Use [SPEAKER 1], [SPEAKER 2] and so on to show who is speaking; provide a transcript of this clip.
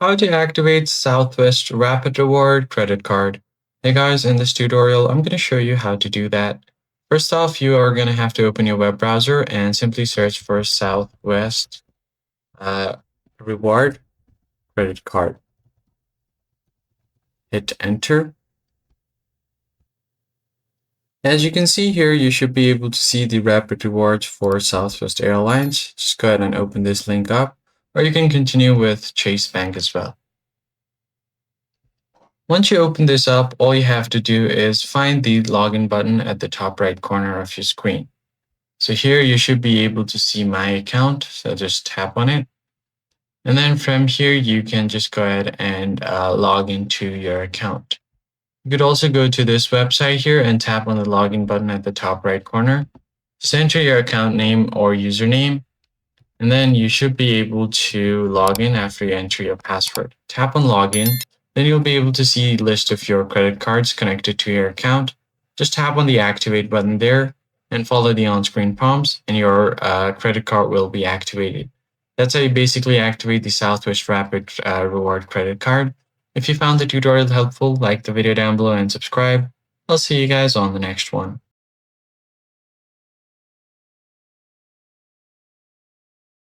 [SPEAKER 1] How to activate Southwest Rapid Reward credit card. Hey guys, in this tutorial, I'm going to show you how to do that. First off, you are going to have to open your web browser and simply search for Southwest Reward credit card. Hit enter. As you can see here, you should be able to see the rapid rewards for Southwest Airlines. Just go ahead and open this link up, or you can continue with Chase Bank as well. Once you open this up, all you have to do is find the login button at the top right corner of your screen. So here you should be able to see my account. So just tap on it. And then from here, you can just go ahead and log into your account. You could also go to this website here and tap on the login button at the top right corner. Just enter your account name or username. And then you should be able to log in after you enter your password. Tap on login. Then you'll be able to see a list of your credit cards connected to your account. Just tap on the activate button there and follow the on-screen prompts and your credit card will be activated. That's how you basically activate the Southwest Rapid Reward credit card. If you found the tutorial helpful, like the video down below and subscribe. I'll see you guys on the next one.